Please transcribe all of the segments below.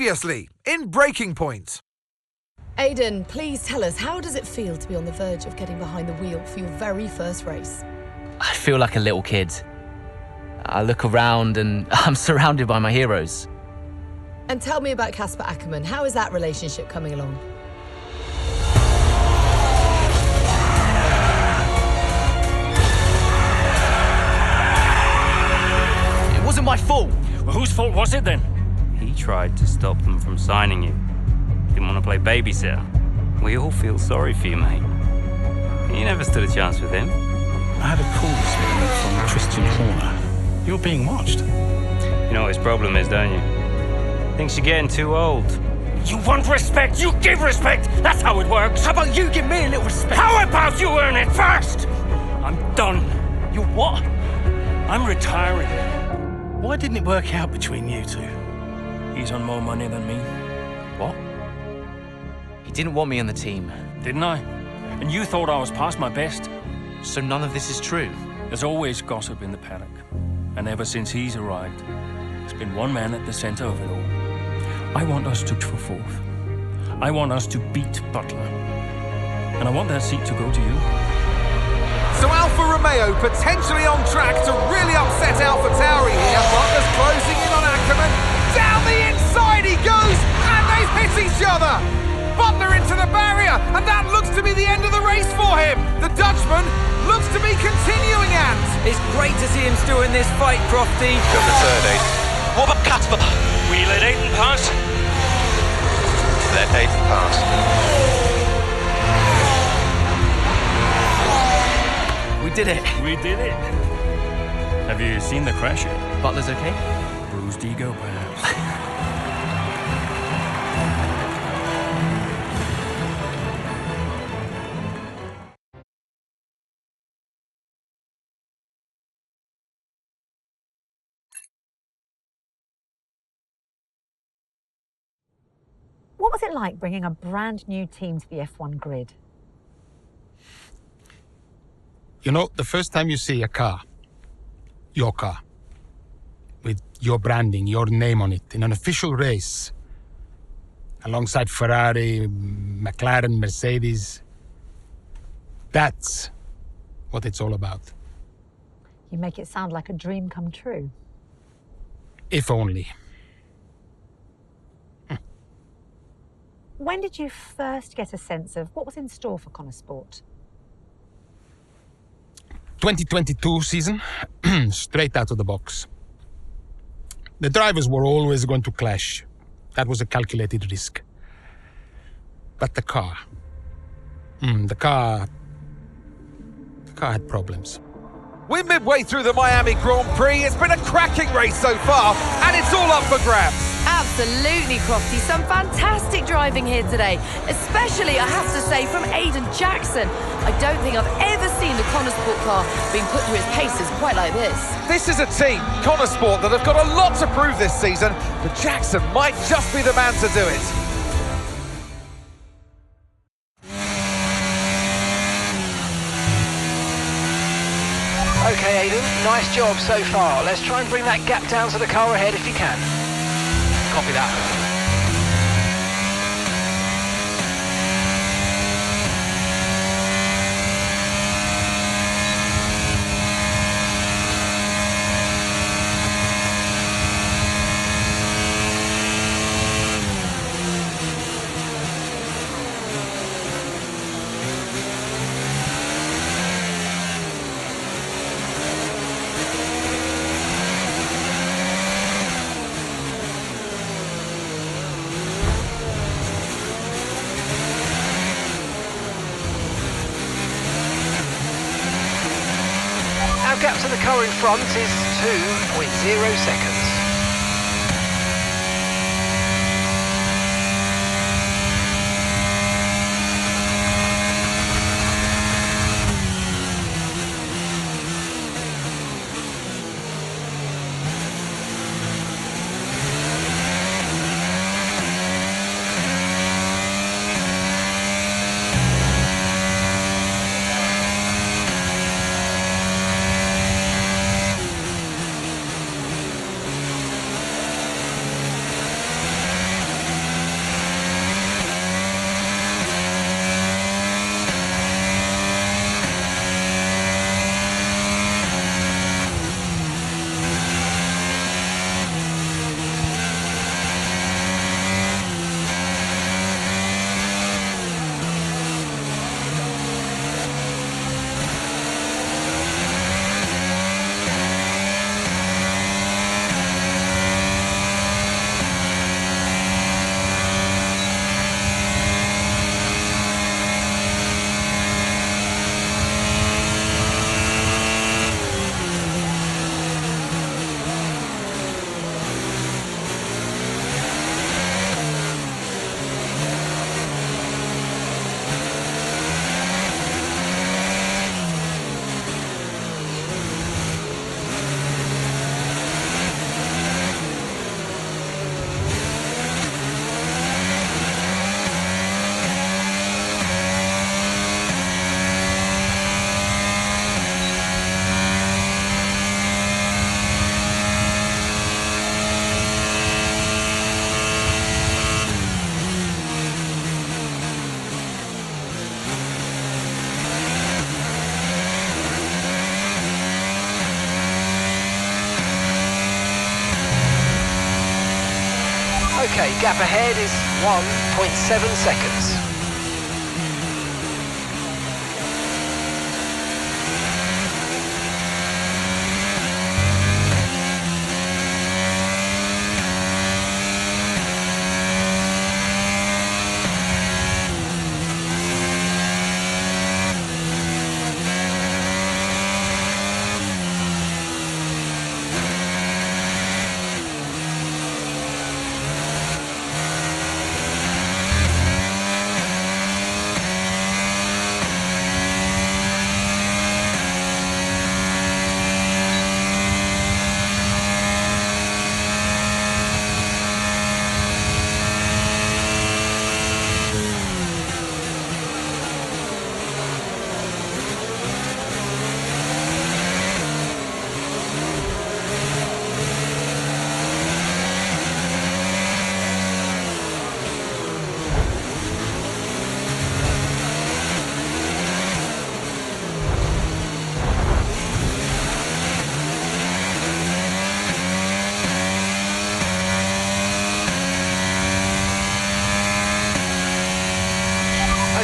Previously, in Breaking Point. Aidan, please tell us, how does it feel to be on the verge of getting behind the wheel for your very first race? I feel like a little kid. I look around and I'm surrounded by my heroes. And tell me about Casper Ackerman. How is that relationship coming along? It wasn't my fault. Well, whose fault was it then? He tried to stop them from signing you. Didn't want to play babysitter. We all feel sorry for you, mate. You never stood a chance with him. I had a call this morning from Christian Horner. You're being watched. You know what his problem is, don't you? Thinks you're getting too old. You want respect, you give respect! That's how it works! How about you give me a little respect? How about you earn it first? I'm done. You what? I'm retiring. Why didn't it work out between you two? He's on more money than me. What? He didn't want me on the team. Didn't I? And you thought I was past my best? So none of this is true? There's always gossip in the paddock. And ever since he's arrived, there's been one man at the center of it all. I want us to for fourth. I want us to beat Butler. And I want that seat to go to you. So Alfa Romeo potentially on track to really upset AlphaTauri here. Butler's closing in on Ackerman. Down the inside he goes, and they've hit each other. Butler into the barrier, and that looks to be the end of the race for him. The Dutchman looks to be continuing, and it's great to see him still in this fight, Crofty. Got the third, Aiden. What about Casper? Will you let Aiden pass? Let Aiden pass. We did it. We did it. Have you seen the crash yet? Butler's okay? Bruised ego, perhaps. What was it like bringing a brand new team to the F1 grid? You know, the first time you see a car, your car, with your branding, your name on it, in an official race, alongside Ferrari, McLaren, Mercedes, that's what it's all about. You make it sound like a dream come true. If only. When did you first get a sense of what was in store for Connor Sport? 2022 season, straight out of the box. The drivers were always going to clash. That was a calculated risk. But the car had problems. we're midway through the Miami Grand Prix. It's been a cracking race so far, and it's all up for grabs. Absolutely, Crofty. Some fantastic driving here today, especially, I have to say, from Aiden Jackson. I don't think I've ever seen the Connor Sport car being put through its paces quite like this. This is a team, Connor Sport, that have got a lot to prove this season, but Jackson might just be the man to do it. Okay, Aiden, nice job so far. Let's try and bring that gap down to the car ahead if you can. Copy that. Our gap to the car in front is 2.0 seconds. Okay, gap ahead is 1.7 seconds.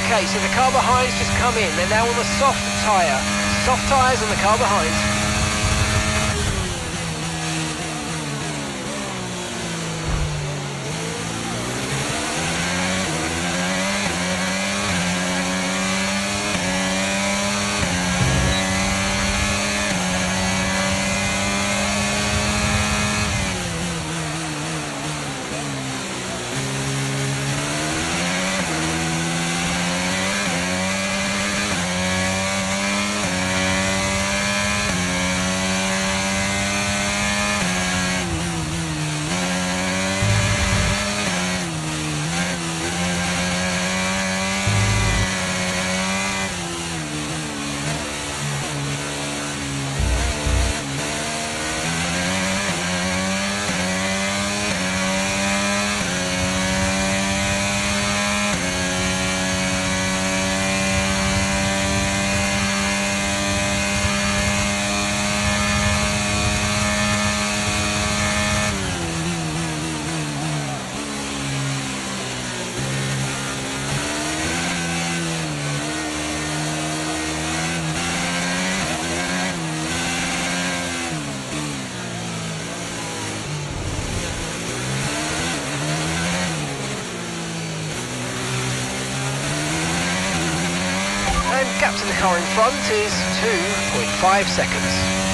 Okay, so the car behind's just come in. They're now on the soft tyre. Soft tyres on the car behind. Gap to the car in front is 2.5 seconds.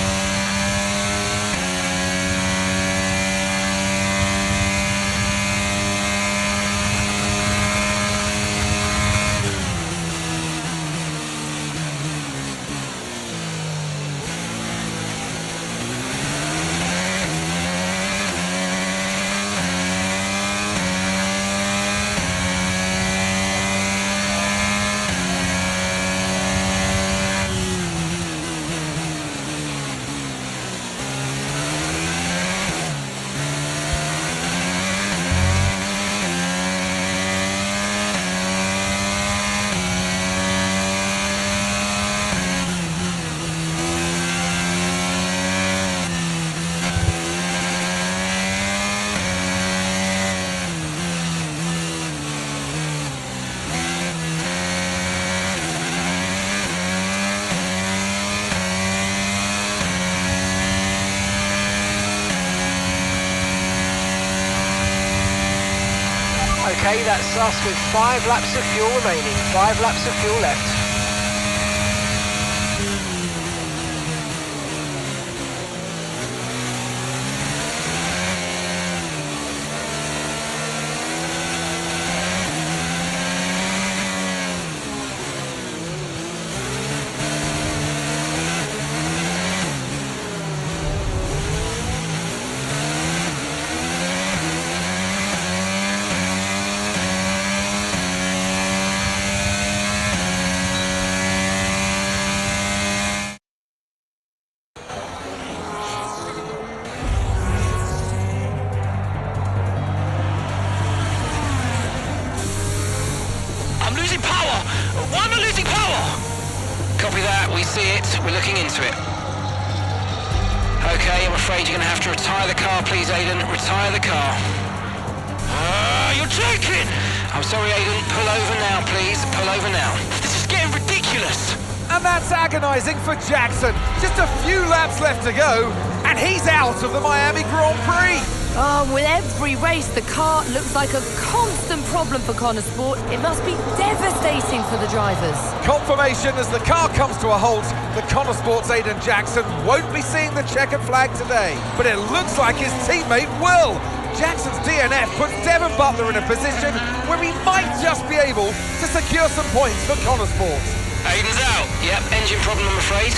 Okay, that's us with 5 laps of fuel remaining, 5 laps of fuel left. Why am I losing power? Copy that, we see it, we're looking into it. Okay, I'm afraid you're going to have to retire the car, please, Aidan. Retire the car. You're joking! I'm sorry, Aiden. Pull over now, please. Pull over now. This is getting ridiculous. And that's agonising for Jackson. Just a few laps left to go, and he's out of the Miami Grand Prix. Oh, with every race, the car looks like a constant problem for Connosport. It must be devastating for the drivers. Confirmation as the car comes to a halt. The Connosport's Aiden Jackson won't be seeing the checkered flag today, but it looks like his teammate will. Jackson's DNF puts Devon Butler in a position where he might just be able to secure some points for Connosport. Aiden's out. Yep, engine problem, I'm afraid.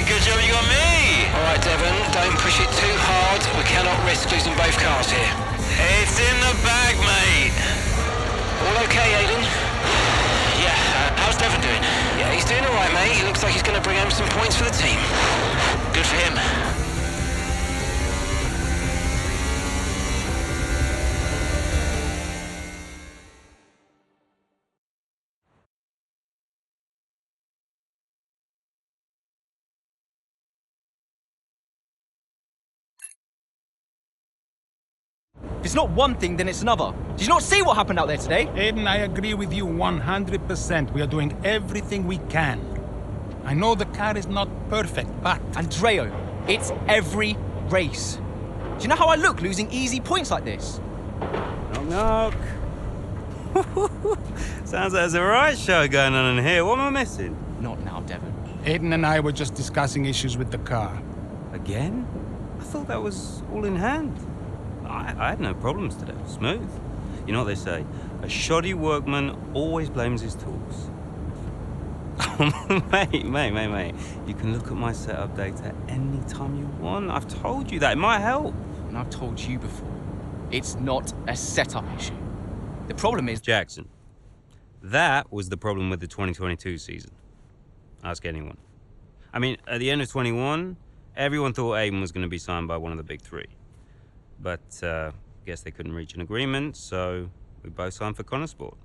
Good job you got me. All right, Devon, don't push it too hard. We cannot risk losing both cars here. It's in the bag, mate. All okay, Aiden? Yeah, how's Devon doing? Yeah, he's doing all right, mate. He looks like he's going to bring home some points for the team. Good for him. If it's not one thing, then it's another. Did you not see what happened out there today? Aiden, I agree with you 100%. We are doing everything we can. I know the car is not perfect, but... Andreo, it's every race. Do you know how I look losing easy points like this? Knock, knock. Sounds like there's a right show going on in here. What am I missing? Not now, Devon. Aiden and I were just discussing issues with the car. Again? I thought that was all in hand. I had no problems today. Smooth. You know what they say? A shoddy workman always blames his tools. mate. You can look at my setup data any time you want. I've told you that. It might help. And I've told you before, it's not a setup issue. The problem is... Jackson, that was the problem with the 2022 season. Ask anyone. I mean, at the end of 21, everyone thought Aiden was going to be signed by one of the big three. But guess they couldn't reach an agreement, so we both signed for Connosport.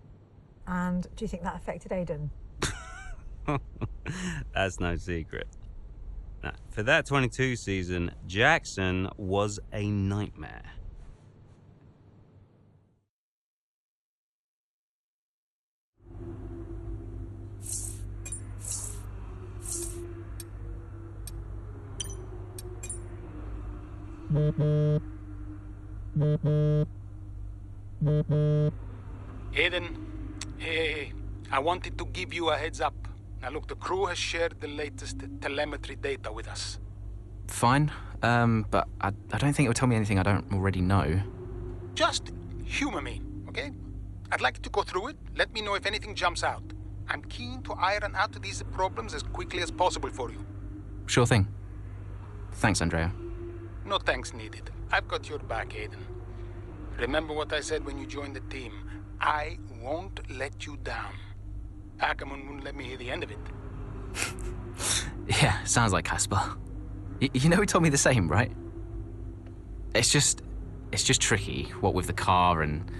And do you think that affected Aiden? That's no secret. Now, for that 22 season, Jackson was a nightmare. Aiden, hey, I wanted to give you a heads up. Now look, the crew has shared the latest telemetry data with us. Fine, but I don't think it'll tell me anything I don't already know. Just humor me, okay? I'd like to go through it. Let me know if anything jumps out. I'm keen to iron out these problems as quickly as possible for you. Sure thing. Thanks, Andrea. No thanks needed. I've got your back, Aiden. Remember what I said when you joined the team. I won't let you down. Ackerman wouldn't let me hear the end of it. Yeah, sounds like Casper. You know he told me the same, right? It's just tricky, what with the car and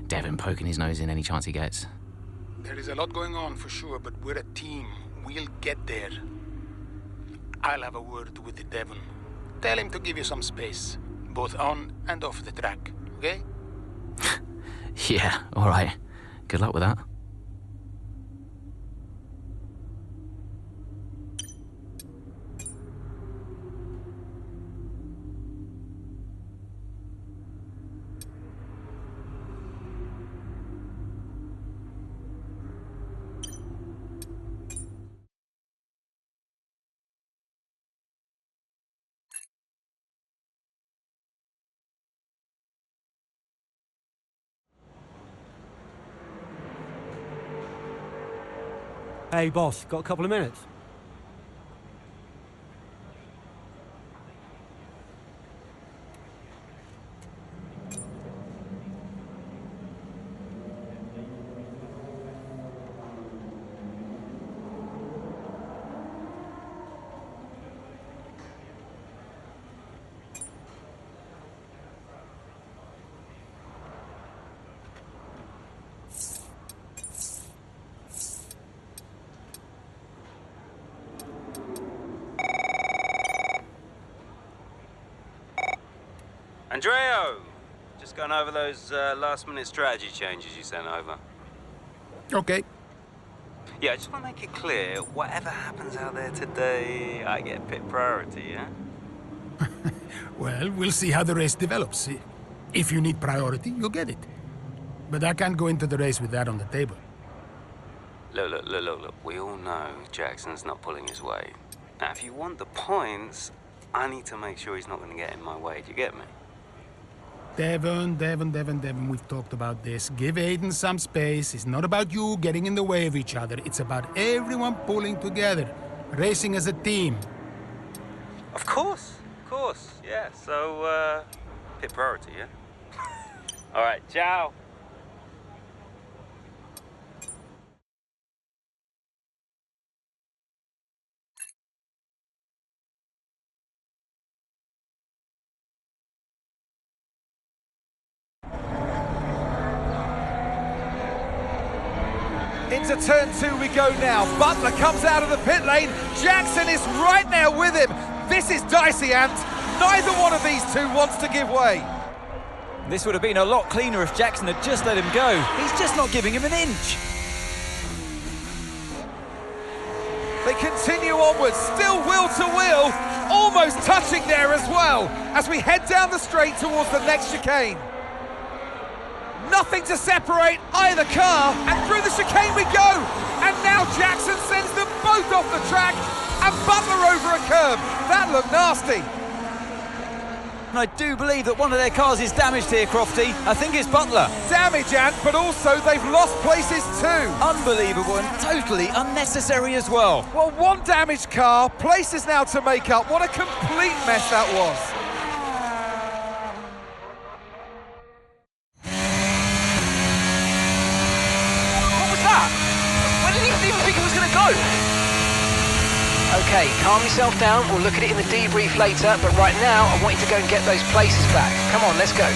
Devon poking his nose in any chance he gets. There is a lot going on for sure, but we're a team. We'll get there. I'll have a word with Devon. Tell him to give you some space, both on and off the track, okay? Yeah, all right. Good luck with that. Hey, boss, got a couple of minutes? Andreo! Just Just going over those last-minute strategy changes you sent over. Okay. Yeah, I just want to make it clear, whatever happens out there today, I get pit priority, yeah? Well, we'll see how the race develops. If you need priority, you'll get it. But I can't go into the race with that on the table. Look. We all know Jackson's not pulling his weight. Now, if you want the points, I need to make sure he's not going to get in my way. Do you get me? Devon, we've talked about this. Give Aiden some space. It's not about you getting in the way of each other. It's about everyone pulling together, racing as a team. Of course, yeah. So, pit priority, yeah? All right, ciao. Into turn 2 we go now. Butler comes out of the pit lane. Jackson is right there with him. This is dicey, Ant. Neither one of these two wants to give way. This would have been a lot cleaner if Jackson had just let him go. He's just not giving him an inch. They continue onwards, still wheel to wheel, almost touching there as well, as we head down the straight towards the next chicane. Nothing to separate either car, and through the chicane we go! And now Jackson sends them both off the track, and Butler over a curb. That looked nasty. And I do believe that one of their cars is damaged here, Crofty. I think it's Butler. Damage, Ant, but also they've lost places too. Unbelievable and totally unnecessary as well. Well, one damaged car, places now to make up. What a complete mess that was. What was that? Where did he even think it was going to go? Okay, calm yourself down. We'll look at it in the debrief later, but right now I want you to go and get those places back. Come on, let's go.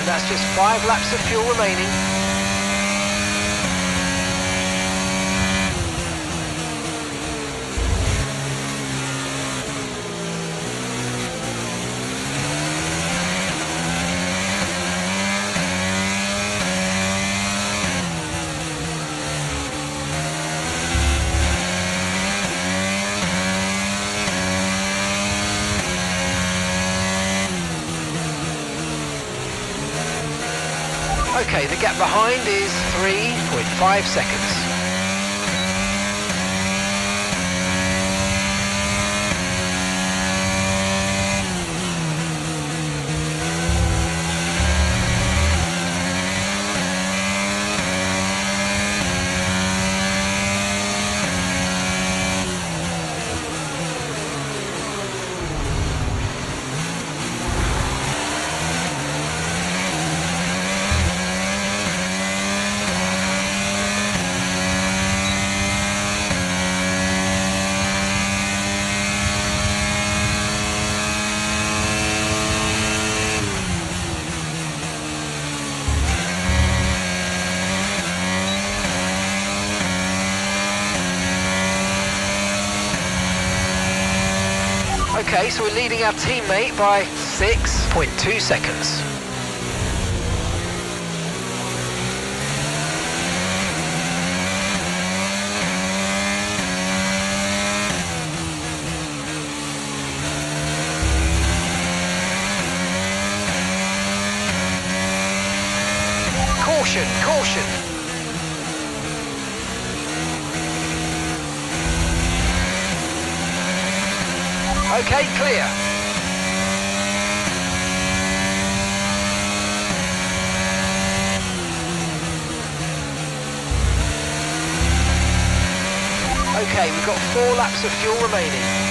That's just 5 laps of fuel remaining. Okay, the gap behind is 3.5 seconds. Okay, so we're leading our teammate by 6.2 seconds. Caution, caution. Okay, clear. Okay, we've got 4 laps of fuel remaining.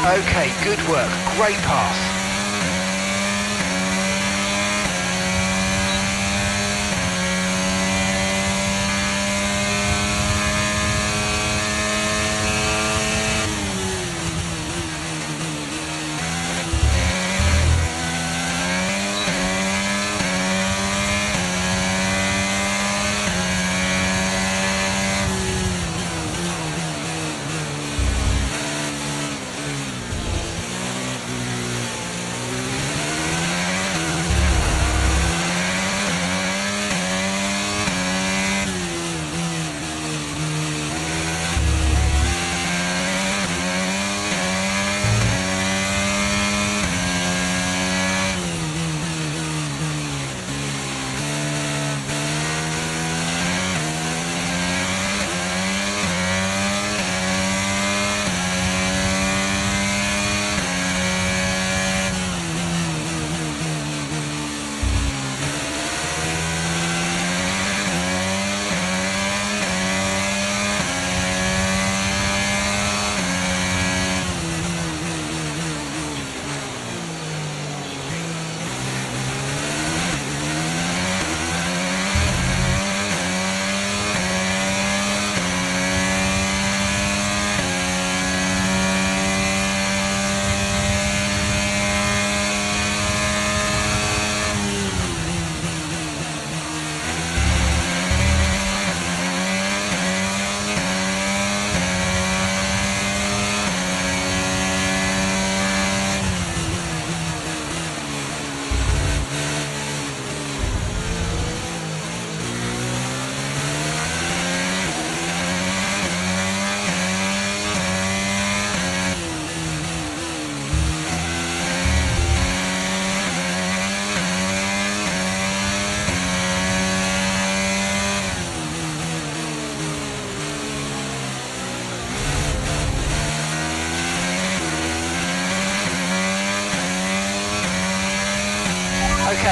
Okay, good work. Great pass.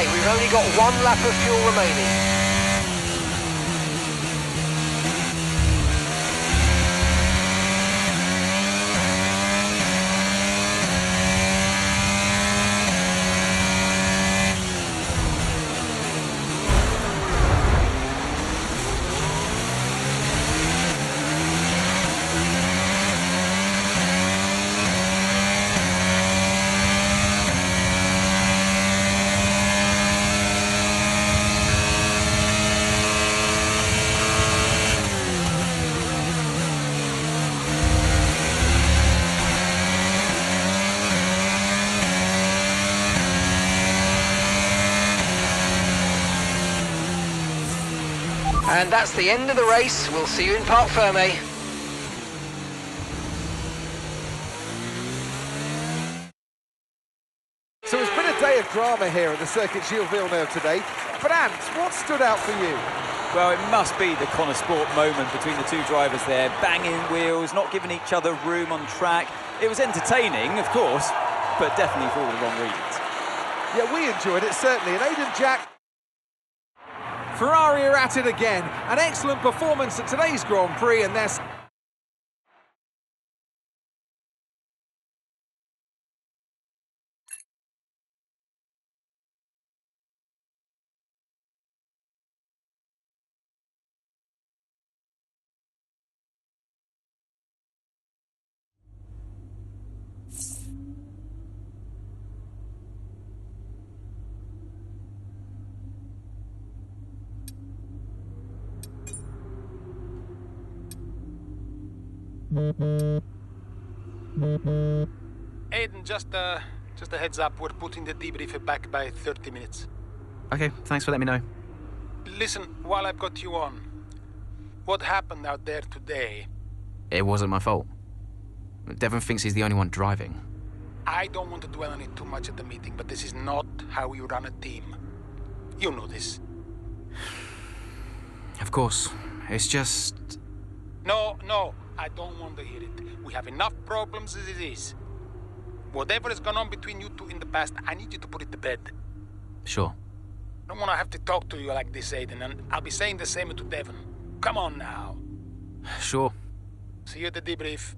Okay, we've only got 1 lap of fuel remaining. And that's the end of the race. We'll see you in Parc Fermé. So it's been a day of drama here at the Circuit Gilles Villeneuve today. But Ant, what stood out for you? Well, it must be the Connor Sport moment between the two drivers there. Banging wheels, not giving each other room on track. It was entertaining, of course, but definitely for all the wrong reasons. Yeah, we enjoyed it, certainly. And Aidan Jack... Ferrari are at it again. An excellent performance at today's Grand Prix, and there's... Aiden, just a heads up, we're putting the debrief back by 30 minutes. Okay, thanks for letting me know. Listen, while I've got you on, what happened out there today? It wasn't my fault. Devon thinks he's the only one driving. I don't want to dwell on it too much at the meeting, but this is not how you run a team. You know this. Of course. It's just... No, I don't want to hear it. We have enough problems as it is. Whatever has gone on between you two in the past, I need you to put it to bed. Sure. I don't want to have to talk to you like this, Aiden, and I'll be saying the same to Devon. Come on now. Sure. See you at the debrief.